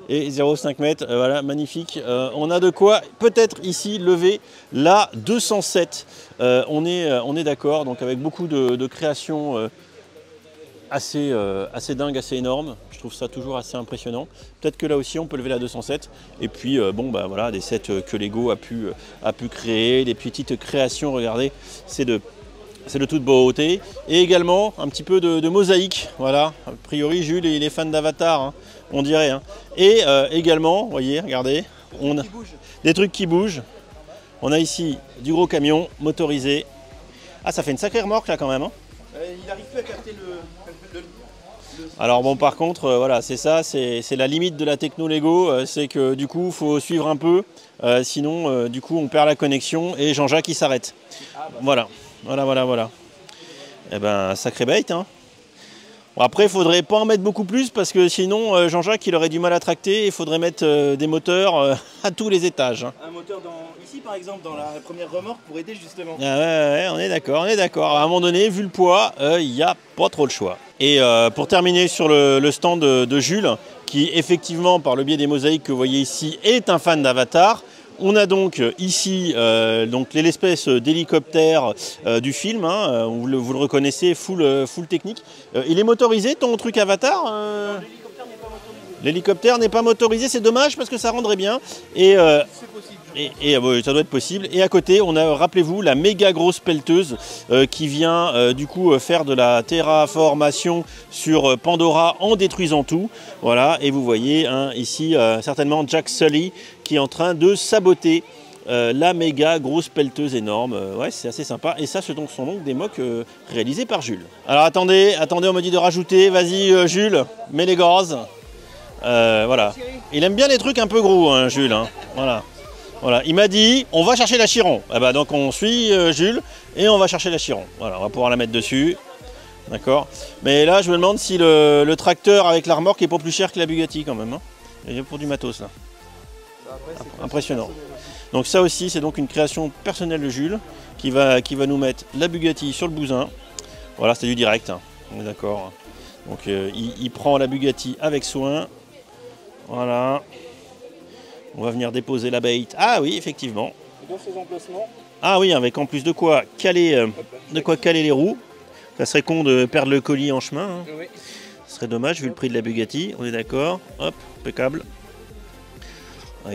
et 0,5 mètres, voilà, magnifique. On a de quoi peut-être ici lever la 207, on est d'accord, donc avec beaucoup de créations assez dingues, assez énormes. Je trouve ça toujours assez impressionnant. Peut-être que là aussi on peut lever la 207. Et puis voilà, des sets que Lego a pu créer, des petites créations, regardez, c'est de toute beauté. Et également un petit peu de mosaïque. Voilà, a priori Jules il est fan d'Avatar, hein, on dirait. Hein. Et également, vous voyez, regardez, on a des trucs qui bougent. On a ici du gros camion motorisé. Ah, ça fait une sacrée remorque là quand même. Hein. Il n'arrive plus à capter le... Alors bon, par contre, voilà, c'est ça, c'est la limite de la techno Lego, c'est que du coup, il faut suivre un peu, sinon, du coup, on perd la connexion et Jean-Jacques, il s'arrête. Voilà. Eh ben, sacré bête, hein. Bon, après, il faudrait pas en mettre beaucoup plus parce que sinon, Jean-Jacques, il aurait du mal à tracter. Il faudrait mettre des moteurs à tous les étages. Hein. Un moteur ici, par exemple, dans la première remorque pour aider justement. Ah ouais, on est d'accord, on est d'accord. À un moment donné, vu le poids, il n'y a pas trop le choix. Et pour terminer sur le stand de Jules, qui effectivement, par le biais des mosaïques que vous voyez ici, est un fan d'Avatar. On a donc ici l'espèce d'hélicoptère du film, hein, vous le reconnaissez, full technique. Il est motorisé ton truc Avatar L'hélicoptère n'est pas motorisé, c'est dommage parce que ça rendrait bien. Et ça doit être possible. Et à côté, on a, rappelez-vous, la méga grosse pelleteuse qui vient du coup faire de la terraformation sur Pandora en détruisant tout. Voilà, et vous voyez hein, ici certainement Jack Sully qui est en train de saboter la méga grosse pelleteuse énorme. Ouais, c'est assez sympa. Et ça, ce sont donc des mocs réalisés par Jules. Alors attendez, on me dit de rajouter. Vas-y Jules, mets les gazes. Voilà. Il aime bien les trucs un peu gros, hein, Jules. Hein. Voilà. Voilà. Il m'a dit, on va chercher la Chiron. Ah bah, donc on suit Jules et on va chercher la Chiron. Voilà, on va pouvoir la mettre dessus. D'accord. Mais là, je me demande si le tracteur avec la remorque est pas plus cher que la Bugatti quand même. Hein. Il y a pour du matos là. Impressionnant. Donc ça aussi, c'est donc une création personnelle de Jules qui va nous mettre la Bugatti sur le bousin. Voilà, c'est du direct. Hein. On est d'accord. Donc il prend la Bugatti avec soin. Voilà. On va venir déposer la bait. Ah oui, effectivement. Dans ces emplacements. Ah oui, avec en plus de quoi caler les roues. Ça serait con de perdre le colis en chemin. Hein. Oui. Ce serait dommage vu le prix de la Bugatti. On est d'accord. Hop, impeccable. Ah,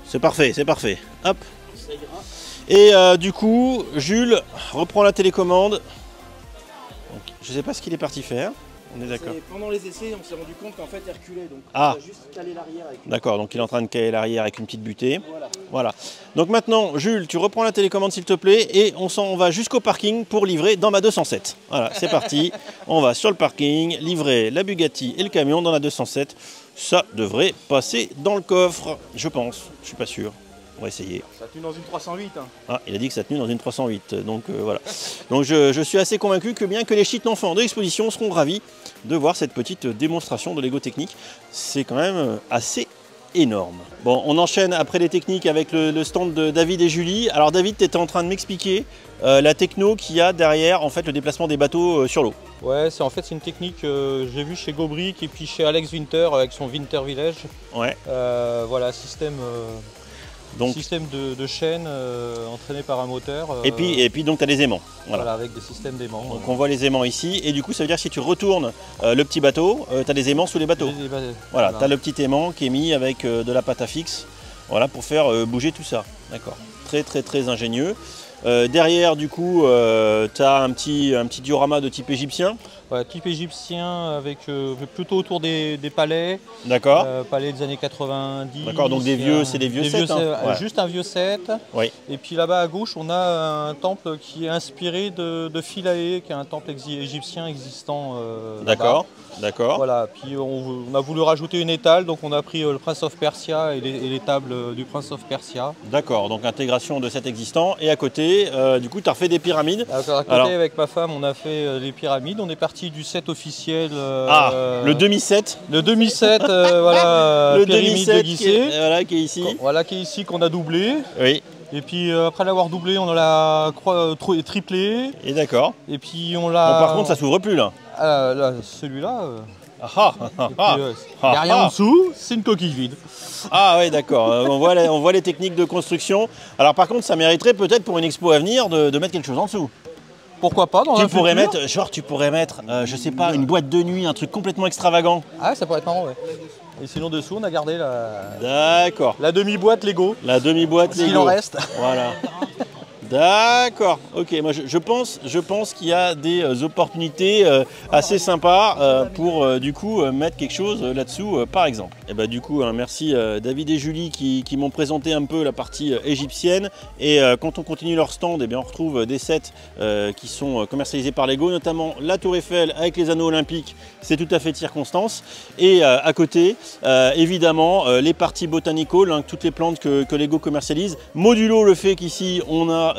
c'est parfait, c'est parfait. Hop. Et du coup, Jules reprend la télécommande. Donc, je ne sais pas ce qu'il est parti faire. On est d'accord. Pendant les essais, on s'est rendu compte qu'en fait, il reculait. Donc, on a juste calé l'arrière. D'accord, donc il est en train de caler l'arrière avec une petite butée. Voilà. Donc maintenant, Jules, tu reprends la télécommande s'il te plaît et on va jusqu'au parking pour livrer dans ma 207. Voilà, c'est parti. On va sur le parking, livrer la Bugatti et le camion dans la 207. Ça devrait passer dans le coffre, je pense. Je suis pas sûr. On va essayer. Ça tenu dans une 308. Hein. Ah, il a dit que ça tenu dans une 308. Donc voilà. Donc je suis assez convaincu que bien que les shit enfants de l'exposition seront ravis de voir cette petite démonstration de Lego technique. C'est quand même assez énorme. Bon, on enchaîne après les techniques avec le stand de David et Julie. Alors David, tu étais en train de m'expliquer la techno qu'il y a derrière en fait le déplacement des bateaux sur l'eau. Ouais, c'est une technique que j'ai vue chez Gobrick et puis chez Alex Winter avec son Winter Village. Ouais. Voilà, système de chaîne entraîné par un moteur. Et puis donc tu as des aimants. Voilà, avec des systèmes d'aimants. Donc on voit les aimants ici et du coup ça veut dire que si tu retournes le petit bateau, tu as des aimants sous les bateaux. Voilà, tu as le petit aimant qui est mis avec de la pâte à fixe, voilà, pour faire bouger tout ça. D'accord. Très très très ingénieux. Derrière du coup tu as un petit diorama de type égyptien. Ouais, type égyptien avec plutôt autour des palais. D'accord. Palais des années 90. D'accord, donc c'est des vieux sets. Ouais. Juste un vieux set. Oui. Et puis là-bas à gauche, on a un temple qui est inspiré de Philae, qui est un temple égyptien existant. D'accord. D'accord. Voilà, puis on a voulu rajouter une étale, donc on a pris le Prince of Persia et les tables du Prince of Persia. D'accord, donc intégration de set existant. Et à côté, du coup, tu as refait des pyramides. À côté, avec ma femme, on a fait les pyramides. On est parti du set officiel. Le demi-set. Le demi-set, voilà, le pyramide de Guissé. Qui est ici. Voilà, qui est ici, qu'on a doublé. Oui. Et puis après l'avoir doublé, on l'a triplé. Et d'accord. Et puis on l'a. Bon, par contre, ça s'ouvre plus là. Là celui-là. Il n'y a rien en dessous, c'est une coquille vide. Ah oui, d'accord. On voit les techniques de construction. Alors par contre, ça mériterait peut-être pour une expo à venir de mettre quelque chose en dessous. Pourquoi pas dans tu pourrais mettre, je sais pas, une boîte de nuit, un truc complètement extravagant. Ah, ça pourrait être marrant, ouais. Et sinon dessous, on a gardé la demi-boîte Lego. La demi-boîte Lego. S'il en reste. Voilà. D'accord, ok, moi je pense qu'il y a des opportunités assez sympas pour du coup mettre quelque chose là-dessous par exemple. Et bah du coup merci David et Julie qui m'ont présenté un peu la partie égyptienne et quand on continue leur stand, on retrouve des sets qui sont commercialisés par Lego, notamment la Tour Eiffel avec les anneaux olympiques, c'est tout à fait de circonstance, et à côté évidemment les parties botanical, toutes les plantes que Lego commercialise, modulo le fait qu'ici on a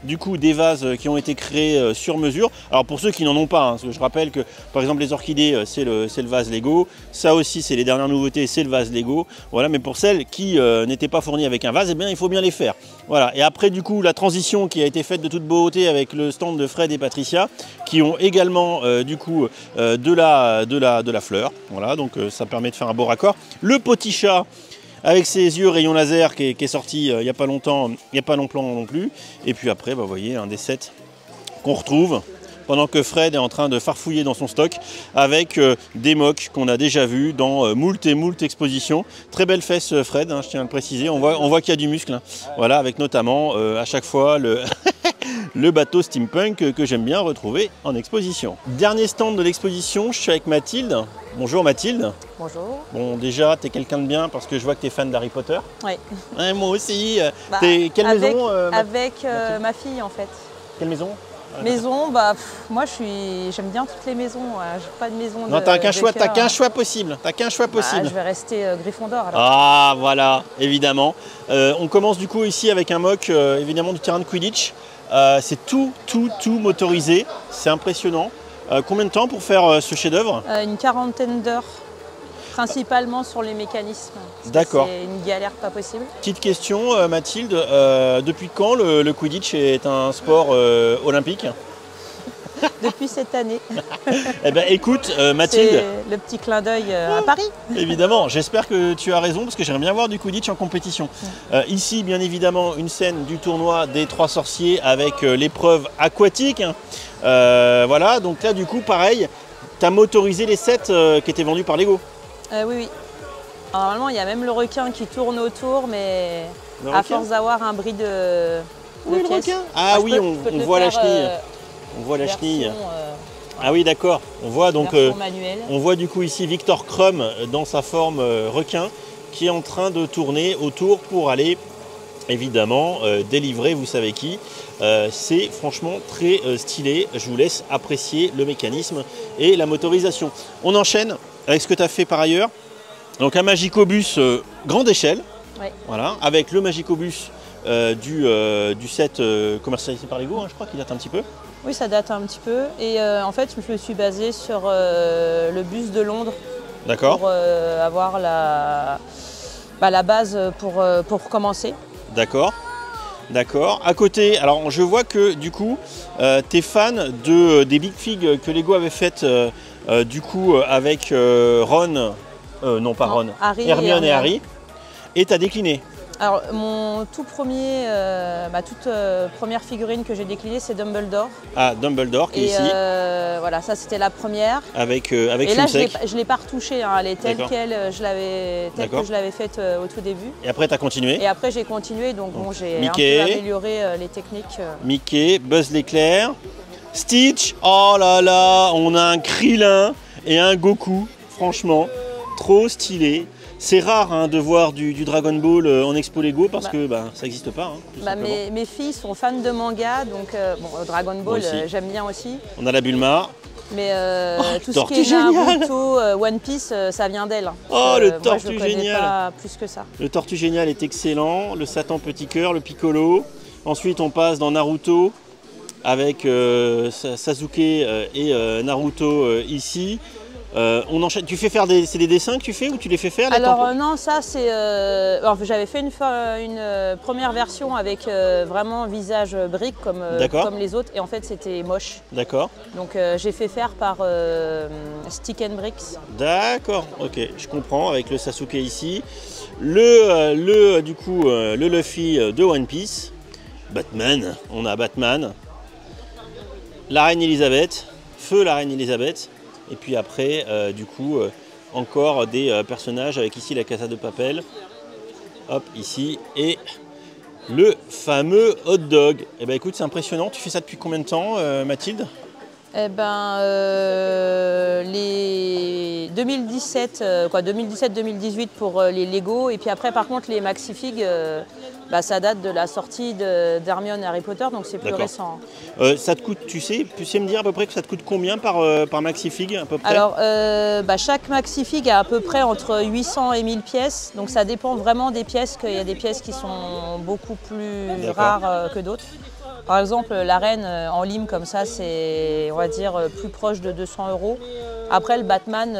du coup des vases qui ont été créés sur mesure. Alors pour ceux qui n'en ont pas, hein, parce que je rappelle que par exemple les orchidées c'est le vase Lego, ça aussi c'est les dernières nouveautés, c'est le vase Lego. Voilà, mais pour celles qui n'étaient pas fournies avec un vase, eh bien il faut bien les faire. Voilà, et après du coup la transition qui a été faite de toute beauté avec le stand de Fred et Patricia, qui ont également du coup de la fleur. Voilà, donc ça permet de faire un beau raccord. Le petit chat avec ses yeux rayon laser qui est sorti il n'y a pas longtemps, il n'y a pas longtemps non plus. Et puis après, bah, vous voyez, un des sets qu'on retrouve pendant que Fred est en train de farfouiller dans son stock avec des mocs qu'on a déjà vus dans moult et moult expositions. Très belle fesse Fred, hein, je tiens à le préciser, on voit qu'il y a du muscle. Hein. Voilà, avec notamment à chaque fois le, le bateau steampunk que j'aime bien retrouver en exposition. Dernier stand de l'exposition, je suis avec Mathilde. Bonjour Mathilde. Bonjour. Bon, déjà, tu es quelqu'un de bien parce que je vois que tu es fan d'Harry Potter. Oui. Ouais, moi aussi. Bah, Quelle maison Avec ma fille en fait. Quelle maison? Maison, bah moi j'aime bien toutes les maisons. J'ai pas de maison. Non, t'as qu'un choix, possible. T'as qu'un choix possible. Bah, je vais rester Gryffondor alors. Ah voilà, évidemment. On commence du coup ici avec un mock évidemment du terrain de Quidditch. C'est tout motorisé. C'est impressionnant. Combien de temps pour faire ce chef-d'œuvre? Une quarantaine d'heures. Principalement sur les mécanismes. D'accord. C'est une galère pas possible. Petite question, Mathilde. Depuis quand le Quidditch est un sport olympique? Depuis cette année. Eh ben, écoute, Mathilde. C'est le petit clin d'œil à Paris. Évidemment, j'espère que tu as raison parce que j'aimerais bien voir du Quidditch en compétition. Ici, bien évidemment, une scène du tournoi des 3 sorciers avec l'épreuve aquatique. Hein. Voilà, donc là, du coup, pareil, tu as motorisé les sets qui étaient vendus par Lego. Oui. Alors, normalement, il y a même le requin qui tourne autour, mais à force d'avoir un bris de pièces. Ah oui, on voit la chenille. On voit la chenille. Ah oui, d'accord. On voit donc, on voit du coup ici Victor Crumb dans sa forme requin qui est en train de tourner autour pour aller évidemment délivrer, vous savez qui. C'est franchement très stylé. Je vous laisse apprécier le mécanisme et la motorisation. On enchaîne avec ce que tu as fait par ailleurs. Donc un Magicobus grande échelle, voilà, avec le Magicobus du set commercialisé par Lego, hein, je crois qu'il date un petit peu. Oui, ça date un petit peu. Et en fait, je me suis basée sur le bus de Londres. D'accord. Pour avoir la base pour commencer. D'accord. D'accord. À côté, alors je vois que du coup, tu es fan des Big Figs que Lego avait faites du coup avec Ron, non pas Ron, Hermione et Harry, et tu as décliné. Alors mon tout premier, ma toute première figurine que j'ai déclinée, c'est Dumbledore. Ah, Dumbledore qui est ici. Voilà, ça c'était la première. Avec et là Fumsec. je ne l'ai pas retouchée, hein, elle est telle que je l'avais faite au tout début. Et après tu as continué? Et après j'ai continué, donc bon, j'ai un peu amélioré les techniques. Mickey, Buzz l'éclair, Stitch, oh là là, on a un Krillin et un Goku, franchement, trop stylé. C'est rare hein, de voir du Dragon Ball en expo Lego parce que ça n'existe pas. Hein, mes filles sont fans de manga, donc Dragon Ball j'aime bien aussi. On a la Bulma. Mais tout ce qui est Naruto, One Piece, ça vient d'elle. Oh, le Tortue moi, je génial. pas plus que ça. Le Tortue génial est excellent, le Satan petit cœur, le Piccolo. Ensuite on passe dans Naruto avec Sasuke et Naruto ici. On enchaîne. Tu fais faire c'est des dessins que tu fais ou tu les fais faire? Alors non, ça c'est. J'avais fait une première version avec vraiment visage brique comme les autres, et en fait c'était moche. D'accord. Donc j'ai fait faire par Stick and Bricks. D'accord, ok, je comprends, avec le Sasuke ici. Le Luffy de One Piece. Batman, on a Batman. La Reine Elisabeth, Feu la Reine Elisabeth. Et puis après, encore des personnages avec ici la Casa de Papel. Hop, ici. Et le fameux hot dog. Eh ben écoute, c'est impressionnant. Tu fais ça depuis combien de temps, Mathilde? Eh ben, les 2017, 2017-2018 pour les Lego. Et puis après, par contre, les Maxifig, ça date de la sortie d'Hermione et Harry Potter, donc c'est plus récent. Ça te coûte, tu sais me dire à peu près que ça te coûte combien par maxi-fig à peu près? Alors, chaque maxi-fig a à peu près entre 800 et 1000 pièces, donc ça dépend vraiment des pièces, qu'il y a des pièces qui sont beaucoup plus rares que d'autres. Par exemple, la reine en lime comme ça, c'est, on va dire, plus proche de 200 €. Après, le Batman,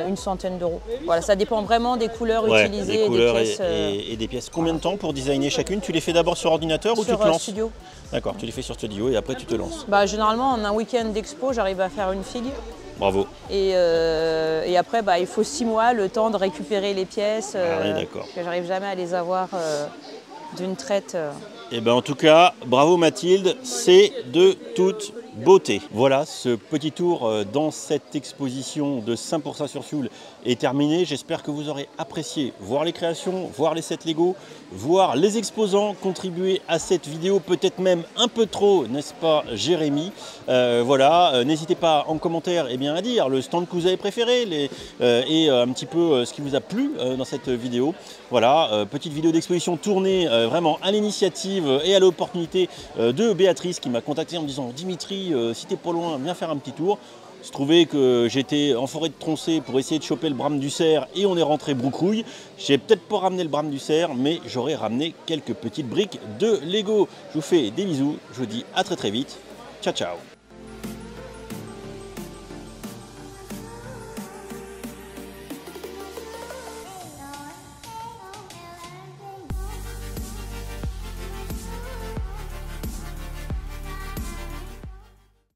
une centaine d'euros. Voilà, ça dépend vraiment des couleurs utilisées des couleurs et des pièces. Et des pièces. Combien de temps pour designer chacune? Tu les fais d'abord sur ordinateur ou tu te lances? Studio. D'accord, tu les fais sur studio et après tu te lances. Généralement, en un week-end d'expo, j'arrive à faire une figue. Bravo. Et après, il faut 6 mois, le temps de récupérer les pièces. D'accord. Que j'arrive jamais à les avoir d'une traite. Eh bien en tout cas, bravo Mathilde, c'est de toute beauté. Voilà, ce petit tour dans cette exposition de 5% sur Sioule est terminé. J'espère que vous aurez apprécié voir les créations, voir les sets Lego, voir les exposants contribuer à cette vidéo, peut-être même un peu trop, n'est-ce pas Jérémy? Voilà, n'hésitez pas en commentaire à dire le stand que vous avez préféré et un petit peu ce qui vous a plu dans cette vidéo. Voilà, petite vidéo d'exposition tournée vraiment à l'initiative et à l'opportunité de Béatrice qui m'a contacté en me disant Dimitri, si t'es pas loin, viens faire un petit tour. Il se trouvait que j'étais en forêt de Troncé pour essayer de choper le brame du cerf et on est rentré Broucrouille. J'ai peut-être pas ramené le brame du cerf, mais j'aurais ramené quelques petites briques de Lego. Je vous fais des bisous, je vous dis à très vite. Ciao ciao.